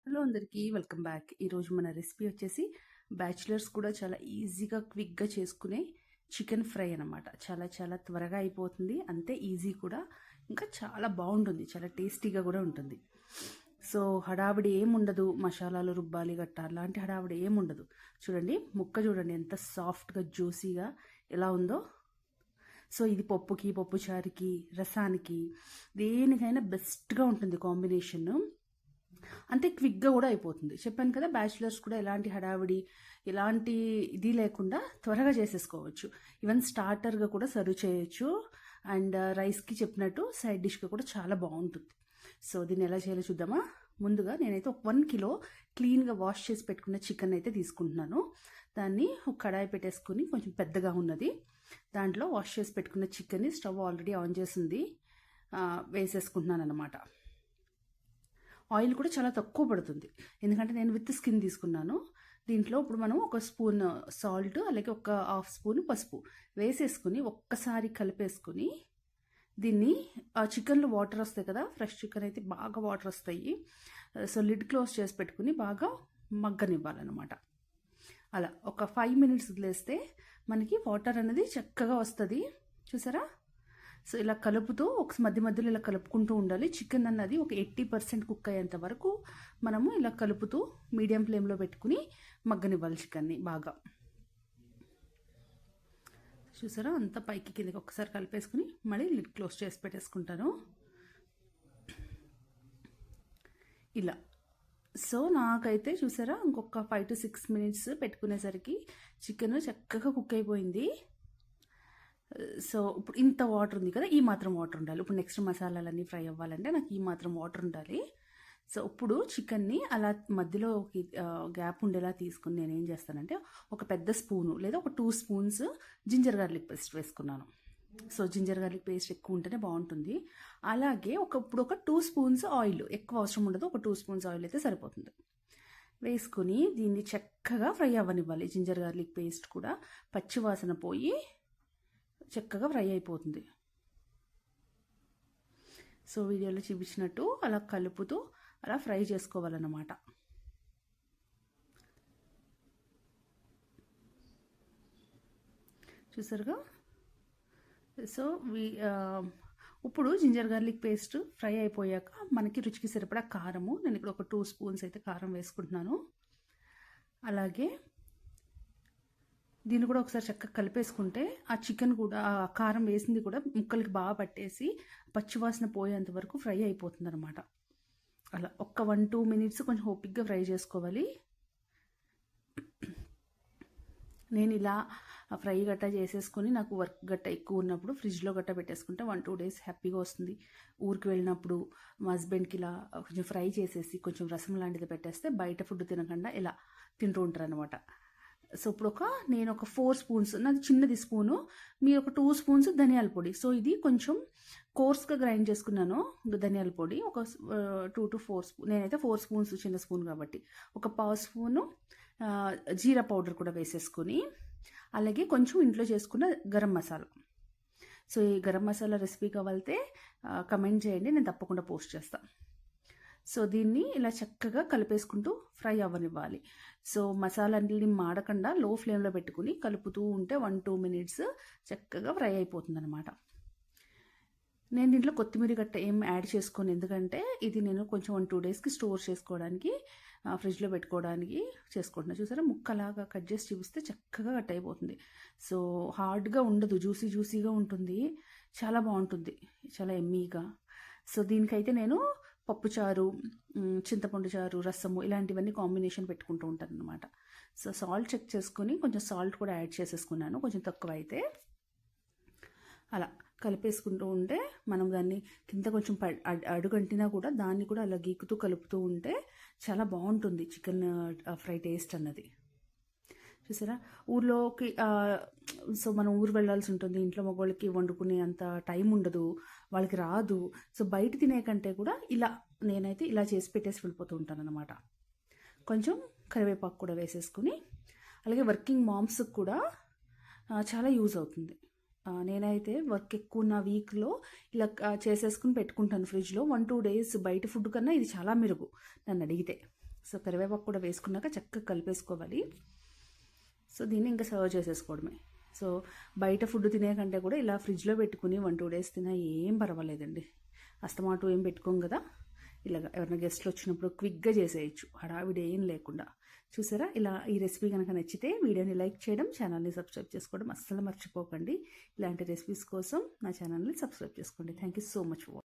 Hello అందరికీ welcome back. ఈరోజు మన రెసిపీ వచ్చేసి బ్యాచిలర్స్ కూడా చాలా ఈజీగా క్విక్గా చేసుకునే చికెన్ ఫ్రై అనమాట. చాలా చాలా త్వరగా అయిపోతుంది, అంతే ఈజీ కూడా, ఇంకా చాలా బాగుంటుంది, చాలా టేస్టీగా కూడా ఉంటుంది. సో హడావిడి ఏముండదు, మసాలాలు రుబ్బాలి గట్ట అలాంటి హడావిడి ఏముండదు. చూడండి ముక్క చూడండి ఎంత సాఫ్ట్గా జ్యూసీగా ఎలా ఉందో. సో ఇది పప్పుకి, పప్పుచారుకి, రసానికి, దేనికైనా బెస్ట్గా ఉంటుంది కాంబినేషన్. అంతే క్విక్గా కూడా అయిపోతుంది. చెప్పాను కదా, బ్యాచిలర్స్ కూడా ఎలాంటి హడావిడి ఎలాంటి ఇది లేకుండా త్వరగా చేసేసుకోవచ్చు. ఈవెన్ స్టార్టర్గా కూడా సర్వ్ చేయొచ్చు, అండ్ రైస్కి చెప్పినట్టు సైడ్ డిష్గా కూడా చాలా బాగుంటుంది. సో దీన్ని ఎలా చేయాలో చూద్దామా. ముందుగా నేనైతే ఒక 1 కిలో క్లీన్గా వాష్ చేసి పెట్టుకున్న చికెన్ అయితే తీసుకుంటున్నాను. దాన్ని ఒక కడాయి పెట్టేసుకుని, కొంచెం పెద్దగా ఉన్నది, దాంట్లో వాష్ చేసి పెట్టుకున్న చికెన్ని స్టవ్ ఆల్రెడీ ఆన్ చేసింది వేసేసుకుంటున్నాను అనమాట. ఆయిల్ కూడా చాలా తక్కువ పడుతుంది, ఎందుకంటే నేను విత్ స్కిన్ తీసుకున్నాను. దీంట్లో ఇప్పుడు మనం ఒక స్పూన్ సాల్ట్, అలాగే ఒక హాఫ్ స్పూన్ పసుపు వేసేసుకుని ఒక్కసారి కలిపేసుకుని, దీన్ని ఆ చికెన్లో వాటర్ వస్తాయి కదా, ఫ్రెష్ చికెన్ అయితే బాగా వాటర్ వస్తాయి. సో లిడ్ క్లోజ్ చేసి పెట్టుకుని బాగా మగ్గనివ్వాలన్నమాట. అలా ఒక 5 మినిట్స్ వదిలేస్తే మనకి వాటర్ అనేది చక్కగా వస్తుంది. చూసారా? సో ఇలా కలుపుతూ ఒక మధ్య మధ్యలో ఇలా కలుపుకుంటూ ఉండాలి. చికెన్ అన్నది ఒక 80% కుక్ అయ్యేంత వరకు మనము ఇలా కలుపుతూ మీడియం ఫ్లేమ్లో పెట్టుకుని మగ్గనివ్వాలి చికెన్ని బాగా. చూసారా? అంతా పైకి కిందకి ఒకసారి కలిపేసుకుని మళ్ళీ లిడ్ క్లోజ్ చేసి పెట్టేసుకుంటాను ఇలా. సో నాకైతే చూసారా, ఇంకొక 5 to 6 మినిట్స్ పెట్టుకునేసరికి చికెన్ చక్కగా కుక్ అయిపోయింది. సో ఇప్పుడు ఇంత వాటర్ ఉంది కదా, ఈ మాత్రం వాటర్ ఉండాలి. ఇప్పుడు నెక్స్ట్ మసాలాలన్నీ ఫ్రై అవ్వాలంటే నాకు ఈ మాత్రం వాటర్ ఉండాలి. సో ఇప్పుడు చికెన్ని అలా మధ్యలో గ్యాప్ ఉండేలా తీసుకుని నేనేం చేస్తానంటే, ఒక పెద్ద స్పూను లేదా ఒక 2 స్పూన్స్ జింజర్ గార్లిక్ పేస్ట్ వేసుకున్నాను. సో జింజర్ గార్లిక్ పేస్ట్ ఎక్కువ ఉంటేనే బాగుంటుంది. అలాగే ఇప్పుడు ఒక 2 స్పూన్స్ ఆయిల్, ఎక్కువ అవసరం ఉండదు, ఒక 2 స్పూన్స్ ఆయిల్ అయితే సరిపోతుంది. వేసుకుని దీన్ని చక్కగా ఫ్రై అవ్వనివ్వాలి. జింజర్ గార్లిక్ పేస్ట్ కూడా పచ్చి వాసన పోయి చక్కగా ఫ్రై అయిపోతుంది. సో వీడియోలో చూపించినట్టు అలా కలుపుతూ అలా ఫ్రై చేసుకోవాలన్నమాట. చూసారుగా? సో ఇప్పుడు జింజర్ గార్లిక్ పేస్ట్ ఫ్రై అయిపోయాక మనకి రుచికి సరిపడా కారము, నేను ఇక్కడ ఒక 2 స్పూన్స్ అయితే కారం వేసుకుంటున్నాను. అలాగే దీన్ని కూడా ఒకసారి చక్కగా కలిపేసుకుంటే ఆ చికెన్ కూడా, ఆ కారం వేసింది కూడా ముక్కలకి బాగా పట్టేసి పచ్చివాసన పోయేంత వరకు ఫ్రై అయిపోతుంది అనమాట. అలా ఒక 1-2 మినిట్స్ కొంచెం ఓపిక్గా ఫ్రై చేసుకోవాలి. నేను ఇలా ఫ్రై గట్టా చేసేసుకొని, నాకు వర్క్ గట్ట ఎక్కువ ఉన్నప్పుడు ఫ్రిడ్జ్లో గట్ట పెట్టేసుకుంటే 1-2 డేస్ హ్యాపీగా వస్తుంది. ఊరికి వెళ్ళినప్పుడు మా హస్బెండ్కి ఇలా కొంచెం ఫ్రై చేసేసి కొంచెం రసం లాంటిది పెట్టేస్తే బయట ఫుడ్ తినకుండా ఇలా తింటూ ఉంటారు అనమాట. సో ఇప్పుడు నేను ఒక 4 స్పూన్స్, నాది చిన్నది స్పూను, మీరు ఒక 2 స్పూన్స్ ధనియాల పొడి. సో ఇది కొంచెం కోర్స్గా గ్రైండ్ చేసుకున్నాను ధనియాల పొడి. ఒక 2 to 4 స్పూన్, నేనైతే 4 స్పూన్స్, చిన్న స్పూన్ కాబట్టి ఒక 1/2 స్పూను జీరా పౌడర్ కూడా వేసేసుకొని, అలాగే కొంచెం ఇంట్లో చేసుకున్న గరం మసాలా. సో ఈ గరం మసాలా రెసిపీ కావాలితే కమెంట్ చేయండి, నేను తప్పకుండా పోస్ట్ చేస్తాను. సో దీన్ని ఇలా చక్కగా కలిపేసుకుంటూ ఫ్రై అవ్వనివ్వాలి. సో మసాలాన్ని మాడకుండా లో ఫ్లేమ్లో పెట్టుకుని కలుపుతూ ఉంటే 1-2 మినిట్స్ చక్కగా ఫ్రై అయిపోతుంది అనమాట. నేను దీంట్లో కొత్తిమీర గట్ట ఏం యాడ్ చేసుకోను, ఎందుకంటే ఇది నేను కొంచెం 1-2 డేస్కి స్టోర్ చేసుకోవడానికి, ఫ్రిడ్జ్లో పెట్టుకోవడానికి చేసుకుంటున్నాను. చూసారా, ముక్కలాగా కట్ చేసి చూపిస్తే చక్కగా కట్ అయిపోతుంది. సో హార్డ్గా ఉండదు, జ్యూసీగా ఉంటుంది, చాలా బాగుంటుంది, చాలా ఎమ్మీగా. సో దీనికైతే నేను పప్పుచారు, చింతపండు చారు, రసము ఇలాంటివన్నీ కాంబినేషన్ పెట్టుకుంటూ ఉంటాను అనమాట. సో సాల్ట్ చెక్ చేసుకుని కొంచెం సాల్ట్ కూడా యాడ్ చేసేసుకున్నాను, కొంచెం తక్కువ అయితే. అలా కలిపేసుకుంటూ ఉంటే మనం దాన్ని కింద కొంచెం అడుగంటినా కూడా దాన్ని కూడా అలా గీకుతూ కలుపుతూ ఉంటే చాలా బాగుంటుంది చికెన్ ఫ్రై టేస్ట్ అన్నది. చూసారా? ఊర్లోకి సో మనం ఊరు వెళ్ళాల్సి ఉంటుంది, ఇంట్లో మగవాళ్ళకి వండుకునే అంత టైం ఉండదు, వాళ్ళకి రాదు. సో బయట తినే కంటే కూడా ఇలా నేనైతే ఇలా చేసి పెట్టేసి వెళ్ళిపోతూ ఉంటాను అనమాట. కొంచెం కరివేపాకు కూడా వేసేసుకుని, అలాగే వర్కింగ్ మామ్స్కి కూడా చాలా యూజ్ అవుతుంది. నేనైతే వర్క్ ఎక్కువ ఉన్న వీక్లో ఇలా చేసేసుకుని పెట్టుకుంటాను ఫ్రిడ్జ్లో. 1-2 డేస్ బయట ఫుడ్ కన్నా ఇది చాలా మెరుగు నన్ను అడిగితే. సో కరివేపాకు కూడా వేసుకున్నాక చక్కగా కలిపేసుకోవాలి. సో దీన్ని ఇంకా సర్వ్ చేసేసుకోవడమే. సో బయట ఫుడ్ తినే కంటే కూడా ఇలా ఫ్రిడ్జ్లో పెట్టుకుని 1-2 డేస్ తినా ఏం పర్వాలేదండి. అస్తమాటు ఏం పెట్టుకోం కదా, ఇలాగ ఎవరైనా గెస్ట్లు వచ్చినప్పుడు క్విక్గా చేసేయచ్చు, హడావిడి ఏం లేకుండా. చూసారా, ఇలా ఈ రెసిపీ కనుక నచ్చితే వీడియోని లైక్ చేయడం, ఛానల్ని సబ్స్క్రైబ్ చేసుకోవడం అస్సలు మర్చిపోకండి. ఇలాంటి రెసిపీస్ కోసం నా ఛానల్ని సబ్స్క్రైబ్ చేసుకోండి. Thank you so much for